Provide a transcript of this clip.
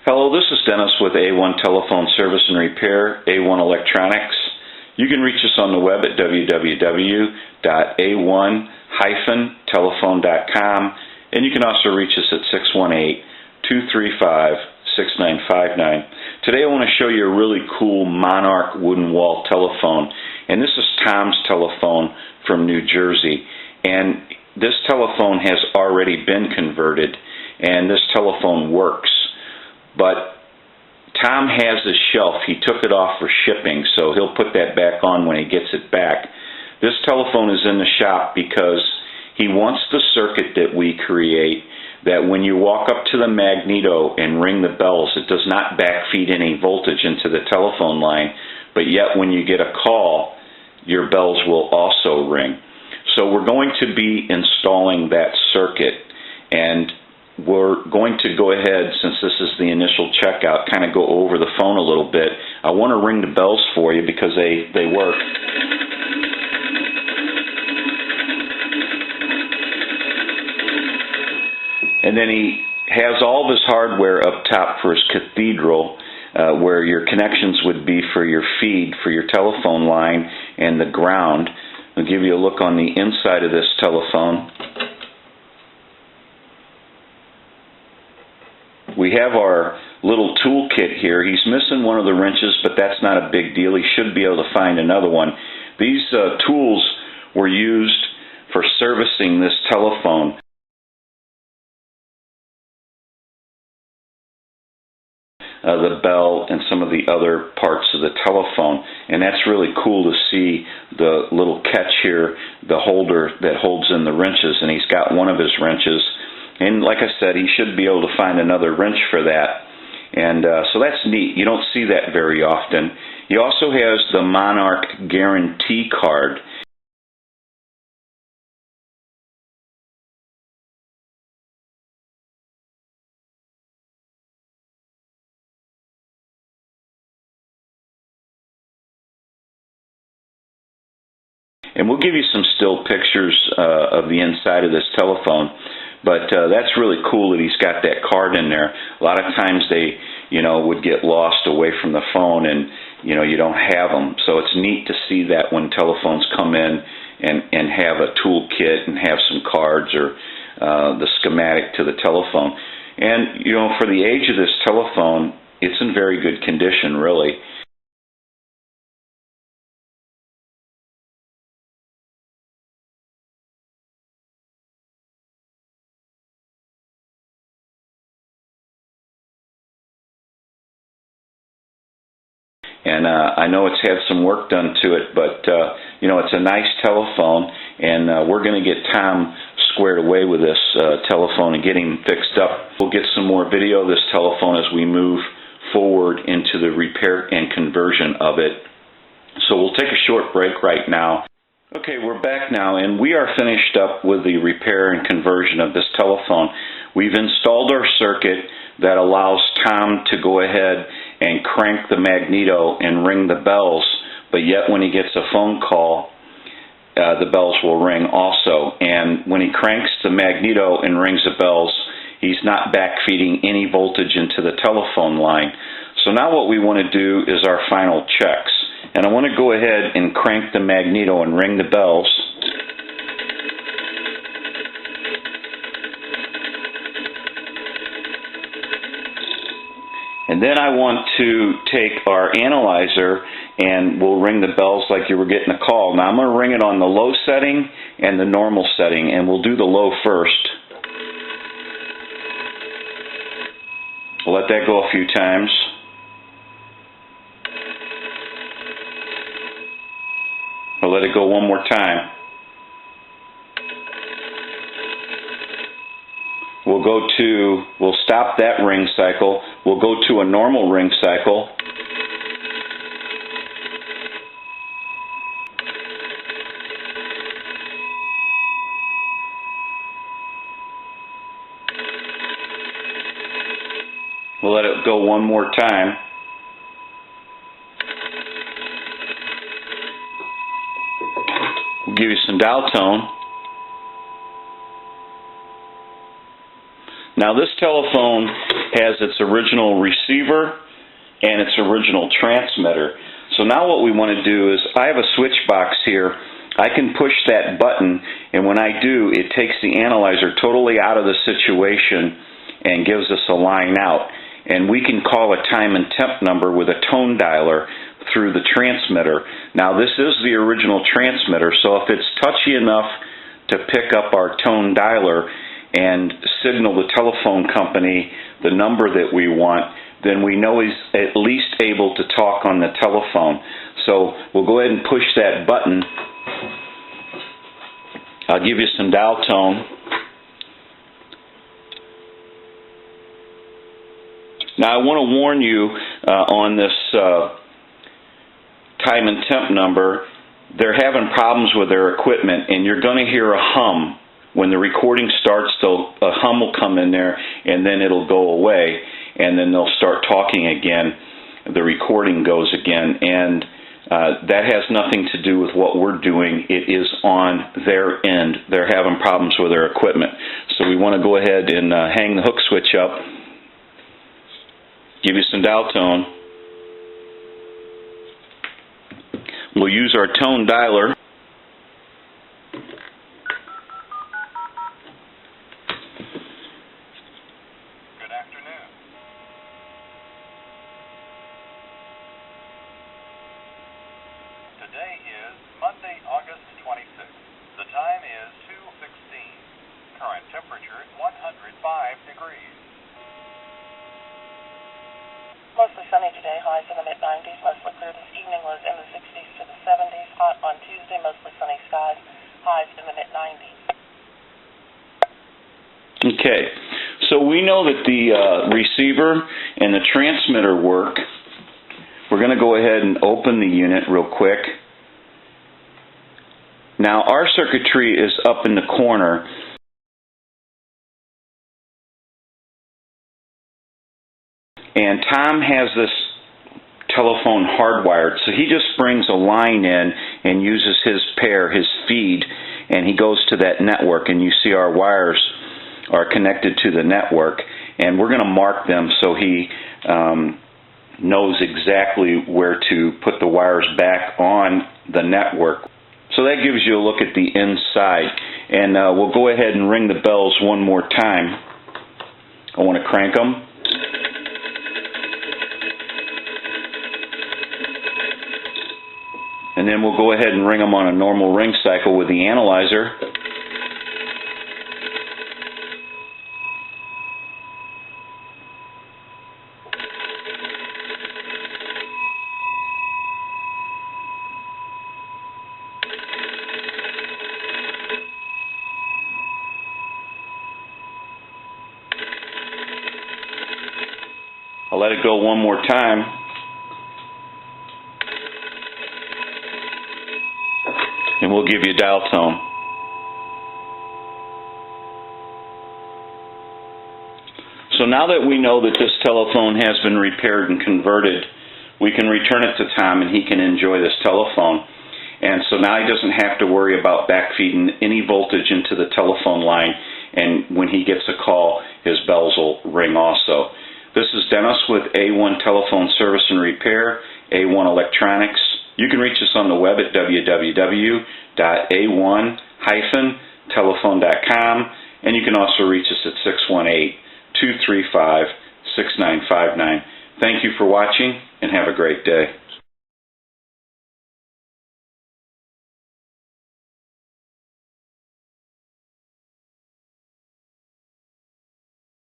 Hello, this is Dennis with A1 Telephone Service and Repair, A1 Electronics. You can reach us on the web at www.a1-telephone.com, and you can also reach us at 618-235-6959. Today I want to show you a really cool Monarch wooden wall telephone, and this is Tom's telephone from New Jersey. And this telephone has already been converted, and this telephone works. But Tom has his shelf. He took it off for shipping, so he'll put that back on when he gets it back. This telephone is in the shop because he wants the circuit that we create that when you walk up to the magneto and ring the bells, it does not backfeed any voltage into the telephone line, but yet when you get a call, your bells will also ring. So we're going to be installing that circuit, and we're going to go ahead, since this is the initial checkout, kind of go over the phone a little bit. I want to ring the bells for you because they work. And then he has all of his hardware up top for his cathedral, where your connections would be for your feed, for your telephone line, and the ground. I'll give you a look on the inside of this telephone. We have our little toolkit here. He's missing one of the wrenches, but that's not a big deal. He should be able to find another one. These tools were used for servicing this telephone. The bell and some of the other parts of the telephone, and that's really cool to see the little catch here, the holder that holds in the wrenches, and he's got one of his wrenches, and like I said, he should be able to find another wrench for that, and so that's neat. You don't see that very often. He also has the Monarch guarantee card. And we'll give you some still pictures of the inside of this telephone, but that's really cool that he's got that card in there. A lot of times they, would get lost away from the phone, and you don't have them. So it's neat to see that when telephones come in and have a toolkit and have some cards or the schematic to the telephone. And for the age of this telephone, it's in very good condition, really. And I know it's had some work done to it, but it's a nice telephone, and we're going to get Tom squared away with this telephone and get him fixed up. We'll get some more video of this telephone as we move forward into the repair and conversion of it. So we'll take a short break right now. Okay, we're back now, and we are finished up with the repair and conversion of this telephone. We've installed our circuit that allows Tom to go ahead and crank the magneto and ring the bells, but yet when he gets a phone call, the bells will ring also. And when he cranks the magneto and rings the bells, he's not backfeeding any voltage into the telephone line. So now what we want to do is our final checks. And I want to go ahead and crank the magneto and ring the bells. And then I want to take our analyzer and we'll ring the bells like you were getting a call. Now I'm going to ring it on the low setting and the normal setting, and we'll do the low first. We'll let that go a few times. We'll let it go one more time. We'll stop that ring cycle. We'll go to a normal ring cycle. We'll let it go one more time. We'll give you some dial tone. Now this telephone has its original receiver and its original transmitter. So now what we want to do is, I have a switch box here. I can push that button, and when I do, it takes the analyzer totally out of the situation and gives us a line out. And we can call a time and temp number with a tone dialer through the transmitter. Now this is the original transmitter, so if it's touchy enough to pick up our tone dialer and signal the telephone company the number that we want, then we know he's at least able to talk on the telephone. So we'll go ahead and push that button. I'll give you some dial tone. Now I want to warn you on this time and temp number, they're having problems with their equipment, and you're going to hear a hum. When the recording starts, a hum will come in there, and then it'll go away, and then they'll start talking again. The recording goes again, and that has nothing to do with what we're doing. It is on their end. They're having problems with their equipment. So we want to go ahead and hang the hook switch up, give you some dial tone. We'll use our tone dialer. Good afternoon. Today is Monday, August 26th. The time is 2:16. Current temperature 105 degrees. Mostly sunny today, highs in the mid-90s. Mostly clear this evening, lows in the 60s to the 70s. Hot on Tuesday, mostly sunny skies, highs in the mid-90s. Okay, so we know that the receiver and the transmitter work. We're going to go ahead and open the unit real quick. Now our circuitry is up in the corner. And Tom has this telephone hardwired, so he just brings a line in and uses his pair, his feed, and he goes to that network, and you see our wires are connected to the network, and we're going to mark them so he knows exactly where to put the wires back on the network. So that gives you a look at the inside, and we'll go ahead and ring the bells one more time. I want to crank them. And then we'll go ahead and ring them on a normal ring cycle with the analyzer. I'll let it go one more time. And we'll give you a dial tone. So now that we know that this telephone has been repaired and converted, we can return it to Tom and he can enjoy this telephone. And so now he doesn't have to worry about backfeeding any voltage into the telephone line, and when he gets a call, his bells will ring also. This is Dennis with A1 Telephone Service and Repair, A1 Electronics. You can reach us on the web at www.a1-telephone.com, and you can also reach us at 618-235-6959. Thank you for watching, and have a great day.